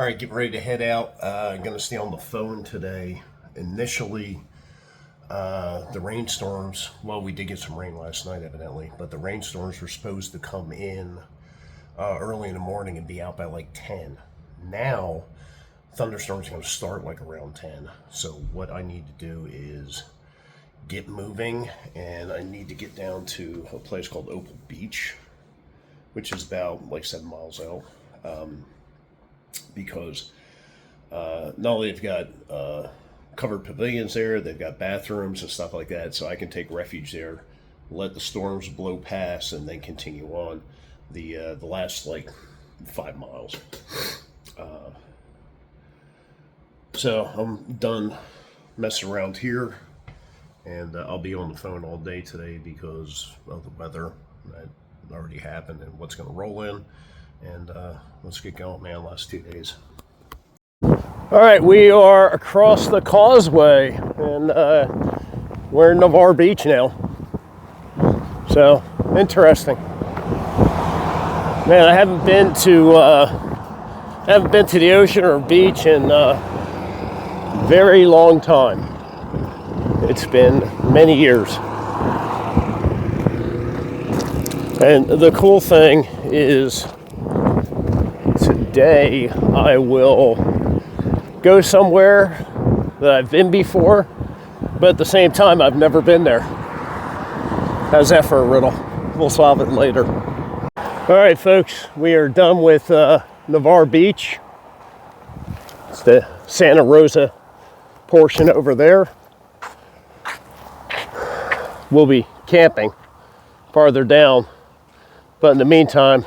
All right, getting ready to head out. I'm going to stay on the phone today. Initially, the rainstorms, well, we did get some rain last night, evidently, but the rainstorms were supposed to come in early in the morning and be out by like 10. Now, thunderstorms are going to start like around 10. So what I need to do is get moving, and I need to get down to a place called Opal Beach, which is about like 7 miles out. Because not only they've got covered pavilions there, they've got bathrooms and stuff like that, so I can take refuge there, let the storms blow past, and then continue on the last like 5 miles. So I'm done messing around here, and I'll be on the phone all day today because of the weather that already happened and what's going to roll in. And let's get going, man. Last 2 days. All right, we are across the causeway, and we're in Navarre Beach now. So interesting, man. I haven't been to the ocean or beach in a very long time. It's been many years, and the cool thing is, today I will go somewhere that I've been before, but at the same time I've never been there. How's that for a riddle? We'll solve it later. All right, folks, we are done with Navarre Beach. It's the Santa Rosa portion over there. We'll be camping farther down, but in the meantime,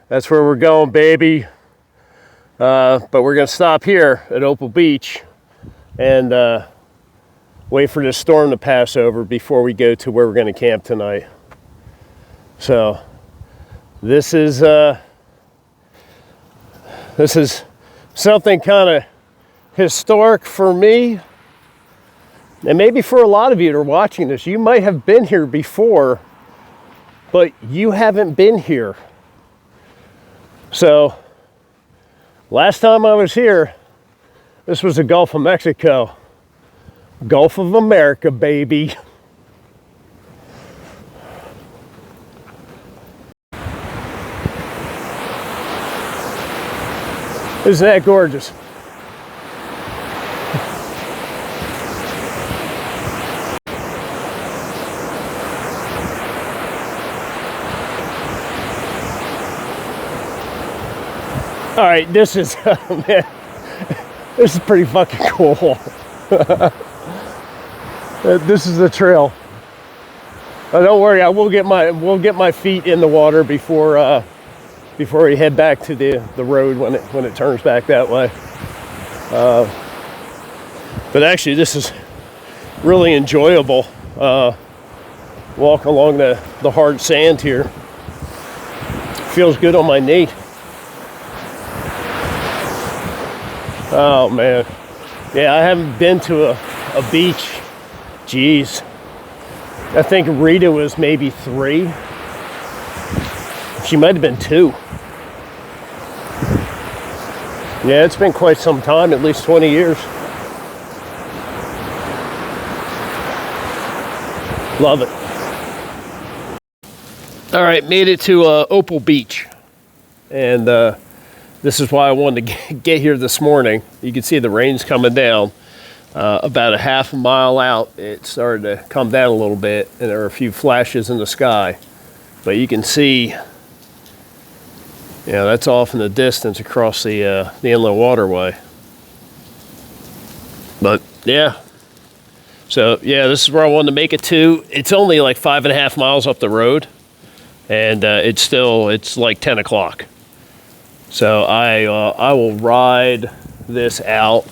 that's where we're going, baby. But we're gonna stop here at Opal Beach and wait for this storm to pass over before we go to where we're gonna camp tonight. So this is something kind of historic for me, and maybe for a lot of you that are watching this. You might have been here before, but you haven't been here. So last time I was here, this was the Gulf of Mexico. Gulf of America, baby. Isn't that gorgeous? All right, this is man, this is pretty fucking cool. This is the trail. Don't worry, we'll get my feet in the water before we head back to the road when it turns back that way. But actually, this is really enjoyable. Walk along the hard sand here. Feels good on my knee. Oh man, yeah, I haven't been to a beach. Geez, I think Rita was maybe 3. She might have been 2. Yeah, it's been quite some time, at least 20 years. Love it. All right, made it to Opal Beach, and this is why I wanted to get here this morning. You can see the rain's coming down. About a half a mile out, it started to come down a little bit, and there are a few flashes in the sky. But you can see, that's off in the distance across the inland waterway. But yeah, so yeah, this is where I wanted to make it to. It's only like 5.5 miles up the road, and it's like 10 o'clock. So I will ride this out,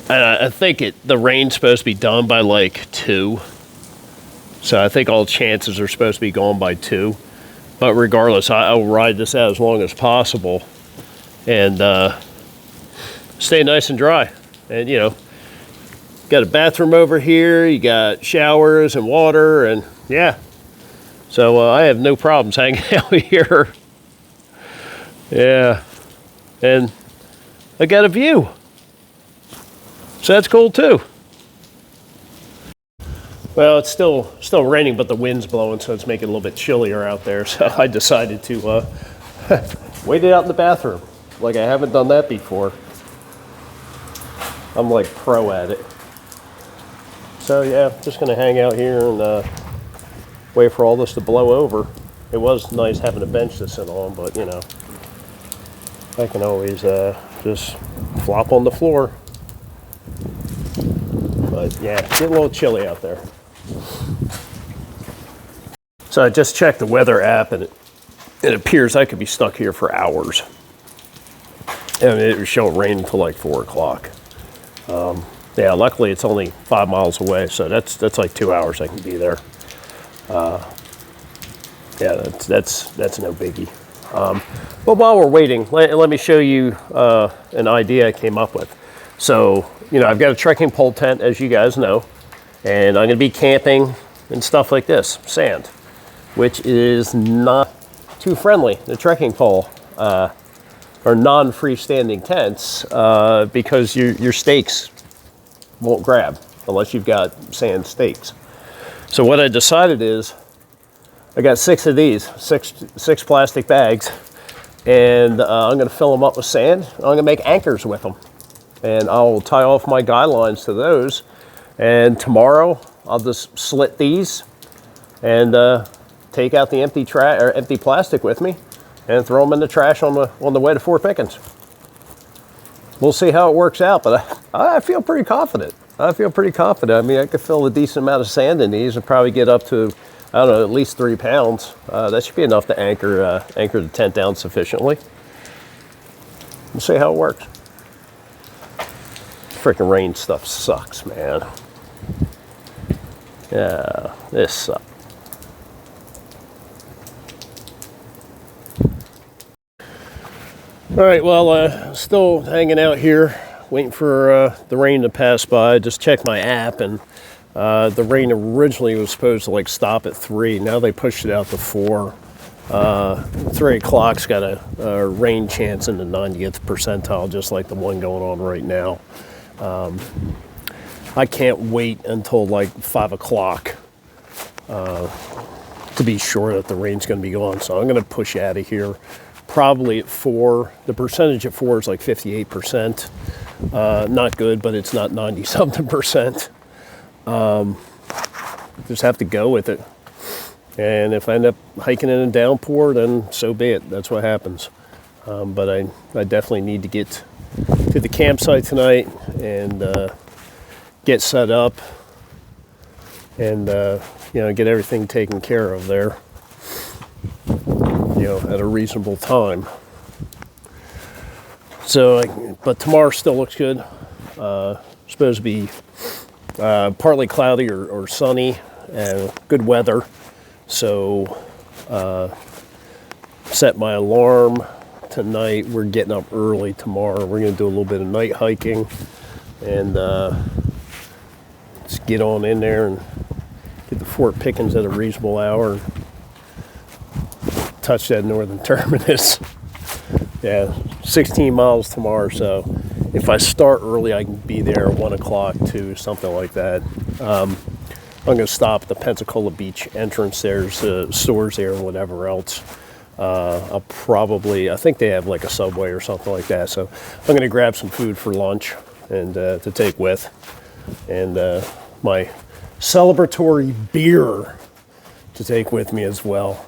and I think the rain's supposed to be done by like 2. So I think all chances are supposed to be gone by 2. But regardless, I will ride this out as long as possible, and stay nice and dry. And got a bathroom over here. You got showers and water, and yeah. So I have no problems hanging out here. Yeah, and I got a view, so that's cool too. Well, it's still raining, but the wind's blowing, so it's making it a little bit chillier out there. So I decided to wait it out in the bathroom. Like, I haven't done that before. I'm like pro at it. So yeah, just gonna hang out here and wait for all this to blow over. It was nice having a bench to sit on, but you know, I can always just flop on the floor. But yeah, getting a little chilly out there. So I just checked the weather app, and it appears I could be stuck here for hours. And it was showing rain until like 4 o'clock. Yeah, luckily it's only 5 miles away, so that's like 2 hours I can be there. Yeah, that's no biggie. But while we're waiting, let me show you an idea I came up with. So, you know, I've got a trekking pole tent, as you guys know, and I'm going to be camping and stuff like this, sand, which is not too friendly. The trekking pole are non-freestanding tents because your stakes won't grab unless you've got sand stakes. So what I decided is I got 6 of these, six plastic bags, and I'm going to fill them up with sand. I'm going to make anchors with them, and I'll tie off my guy lines to those. And tomorrow I'll just slit these and take out the empty plastic with me and throw them in the trash on the way to Fort Pickens. We'll see how it works out, but I feel pretty confident. I mean, I could fill a decent amount of sand in these and probably get up to, I don't know, at least 3 pounds. That should be enough to anchor the tent down sufficiently. We'll see how it works. Freaking rain stuff sucks, man. Yeah, this sucks. All right, well, still hanging out here, waiting for the rain to pass by. Just checked my app, and the rain originally was supposed to like stop at 3. Now they pushed it out to 4. 3 o'clock's got a rain chance in the 90th percentile, just like the one going on right now. I can't wait until like 5 o'clock to be sure that the rain's going to be gone. So I'm going to push out of here probably at 4. The percentage at 4 is like 58%. Not good, but it's not 90-something percent. Just have to go with it. And if I end up hiking in a downpour, then so be it. That's what happens. But I definitely need to get to the campsite tonight and get set up and you know, get everything taken care of there, you know, at a reasonable time. So, but tomorrow still looks good. Supposed to be partly cloudy or sunny and good weather. So set my alarm tonight. We're getting up early tomorrow. We're going to do a little bit of night hiking and just get on in there and get to Fort Pickens at a reasonable hour and touch that northern terminus. Yeah, 16 miles tomorrow, so if I start early, I can be there at 1 o'clock too, something like that. I'm going to stop at the Pensacola Beach entrance. There's stores there and whatever else. I think they have like a Subway or something like that. So I'm going to grab some food for lunch and to take with. And my celebratory beer to take with me as well.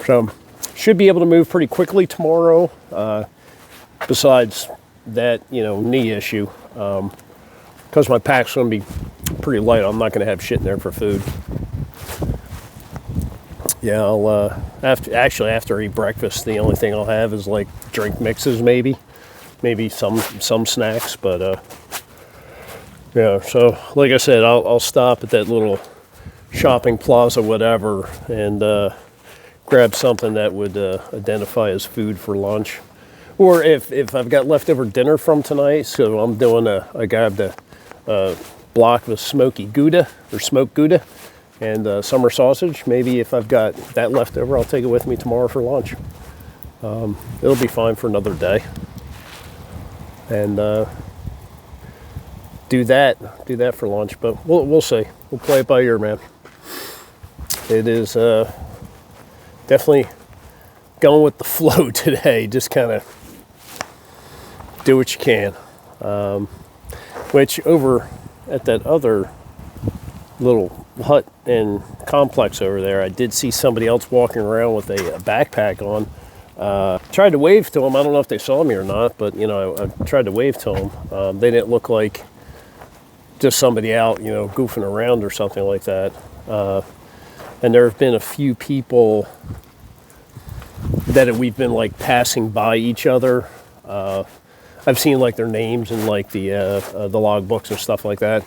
So should be able to move pretty quickly tomorrow. Besides that, you know, knee issue, because my pack's going to be pretty light. I'm not going to have shit in there for food. Yeah, I'll after I eat breakfast, the only thing I'll have is like drink mixes, maybe some snacks. But yeah, so like I said, I'll stop at that little shopping plaza, whatever, and grab something that would identify as food for lunch. Or if I've got leftover dinner from tonight, so I'm doing I grabbed a block of smoky Gouda or smoked Gouda and summer sausage. Maybe if I've got that left over, I'll take it with me tomorrow for lunch. It'll be fine for another day. And do that for lunch. But we'll see. We'll play it by ear, man. It is definitely going with the flow today. Just kind of do what you can. Which over at that other little hut and complex over there, I did see somebody else walking around with a backpack on. Tried to wave to them. I don't know if they saw me or not, but you know, I tried to wave to them. They didn't look like just somebody out, you know, goofing around or something like that. And there have been a few people that we've been like passing by each other. I've seen like their names and like the log books and stuff like that.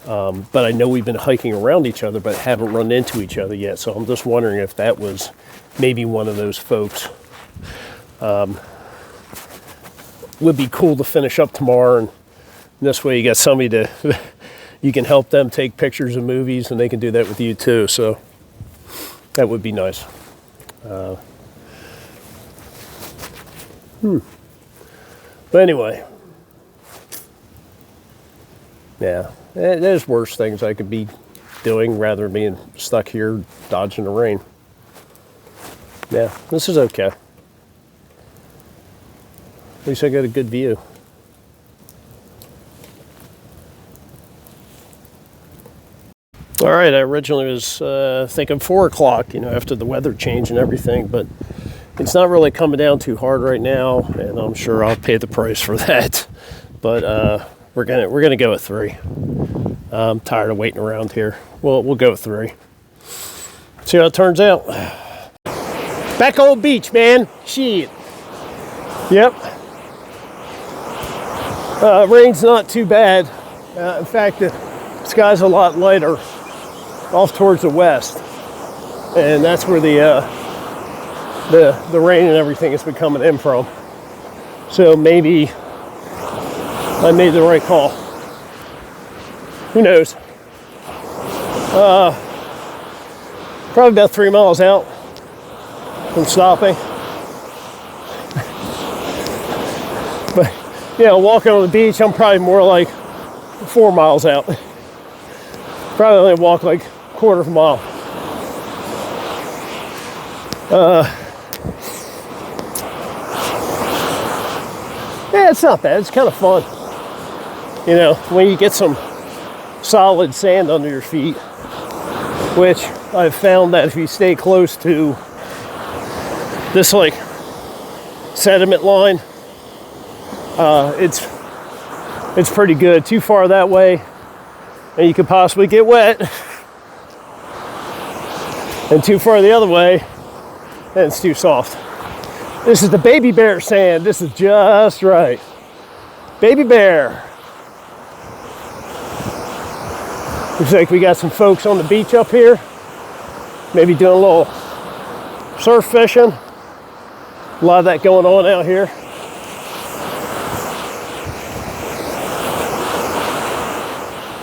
But I know we've been hiking around each other, but haven't run into each other yet. So I'm just wondering if that was maybe one of those folks. Would be cool to finish up tomorrow, and this way you got somebody to you can help them take pictures of movies, and they can do that with you too. So that would be nice. But anyway, yeah, there's worse things I could be doing rather than being stuck here dodging the rain. Yeah, this is okay. At least I got a good view. All right, I originally was thinking 4 o'clock, you know, after the weather change and everything, but it's not really coming down too hard right now, and I'm sure I'll pay the price for that. But we're gonna go at 3. I'm tired of waiting around here. We'll go at 3. See how it turns out. Back on the beach, man. Shit. Yep. Rain's not too bad. In fact, the sky's a lot lighter off towards the west, and that's where the rain and everything has been coming in from. So maybe I made the right call. Who knows? Probably about 3 miles out from stopping. But you know, walking on the beach, I'm probably more like 4 miles out. Probably only walk like a quarter of a mile. Yeah, it's not bad. It's kind of fun. You know, when you get some solid sand under your feet, which I've found that if you stay close to this like sediment line, it's pretty good. Too far that way and you could possibly get wet, and too far the other way and it's too soft. This is the baby bear sand. This is just right. Baby bear. Looks like we got some folks on the beach up here, maybe doing a little surf fishing. A lot of that going on out here.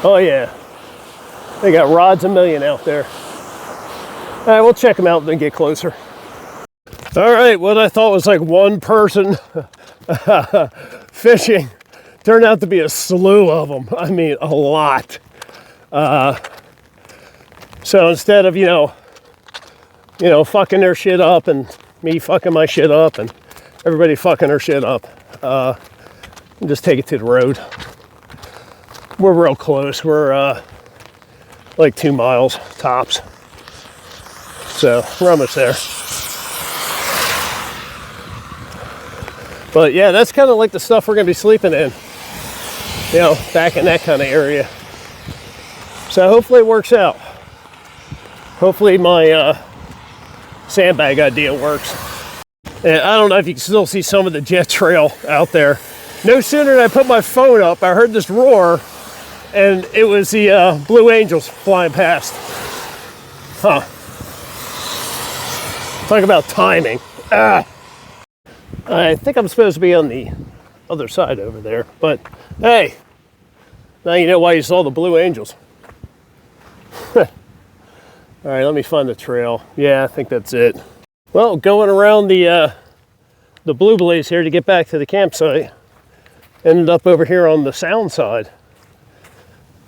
Oh yeah, they got rods a million out there. All right, we'll check them out and then get closer. All right, what I thought was like one person fishing turned out to be a slew of them. I mean, a lot. So instead of, you know, fucking their shit up and me fucking my shit up and everybody fucking their shit up, just take it to the road. We're real close. We're like 2 miles tops. So we're almost there. But yeah, that's kind of like the stuff we're gonna be sleeping in. You know, back in that kind of area. So hopefully it works out. Hopefully my sandbag idea works. And I don't know if you can still see some of the jet trail out there. No sooner than I put my phone up, I heard this roar, and it was the Blue Angels flying past. Huh. Talk about timing. I think I'm supposed to be on the other side over there, but hey, now you know why you saw the Blue Angels. All right, let me find the trail. Yeah, I think that's it. Well, going around the Blue Blaze here to get back to the campsite. Ended up over here on the sound side.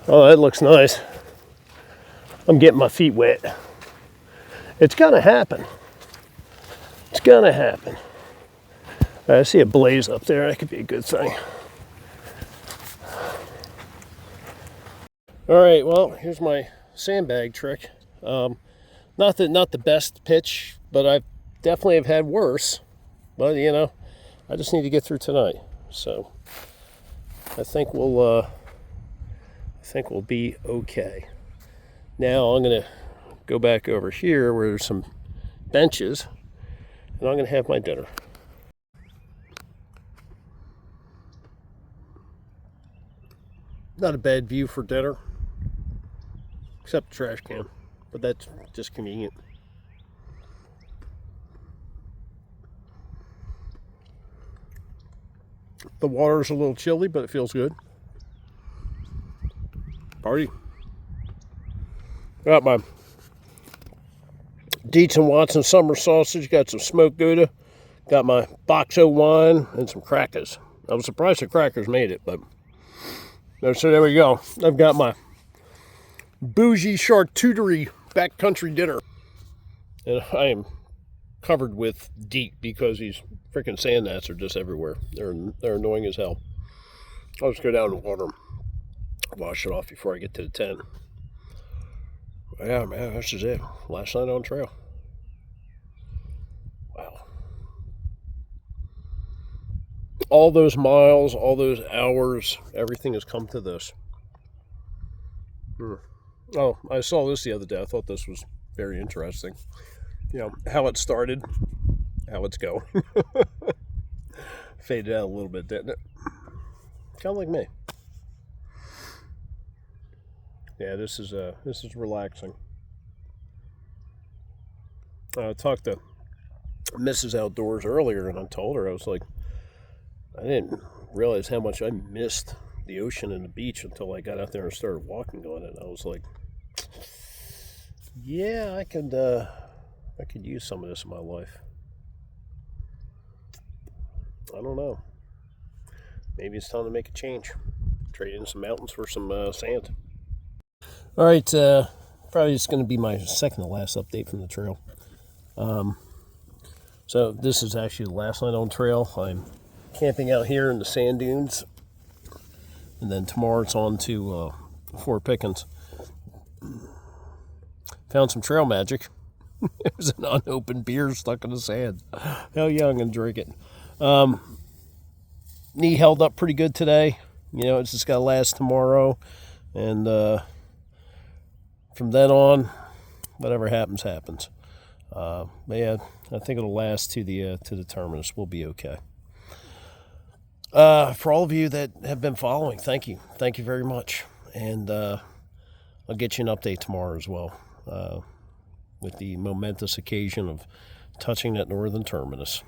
Oh, that looks nice. I'm getting my feet wet. It's gonna happen. It's gonna happen. I see a blaze up there. That could be a good thing. All right, well, here's my sandbag trick. Not the best pitch, but I definitely have had worse. But you know, I just need to get through tonight. So I think we'll be okay. Now I'm gonna go back over here where there's some benches, and I'm gonna have my dinner. Not a bad view for dinner, except the trash can, but that's just convenient. The water's a little chilly, but it feels good. Party. Got my Dietz and Watson summer sausage, got some smoked Gouda, got my box of wine, and some crackers. I was surprised the crackers made it, but so there we go. I've got my bougie charcuterie backcountry dinner. And I am covered with DEET because these freaking sand gnats are just everywhere. They're annoying as hell. I'll just go down and water them. Wash it off before I get to the tent. Yeah, man, this is it. Last night on trail. Wow. All those miles, all those hours, everything has come to this. Oh, I saw this the other day. I thought this was very interesting. You know, how it started, how it's going. Faded out a little bit, didn't it? Kind of like me. Yeah, this is relaxing. I talked to Mrs. Outdoors earlier, and I told her, I was like, I didn't realize how much I missed the ocean and the beach until I got out there and started walking on it. I was like, yeah, I could use some of this in my life. I don't know. Maybe it's time to make a change. Trade in some mountains for some sand. All right, probably it's going to be my second to last update from the trail. So this is actually the last night on trail. I'm camping out here in the sand dunes, and then tomorrow it's on to Fort Pickens. Found some trail magic. There's an unopened beer stuck in the sand. How young and drink it. Knee held up pretty good today. You know, it's just got to last tomorrow, and from then on, whatever happens, happens. But yeah, I think it'll last to the terminus. We'll be okay. For all of you that have been following, thank you very much, and I'll get you an update tomorrow as well, with the momentous occasion of touching that northern terminus.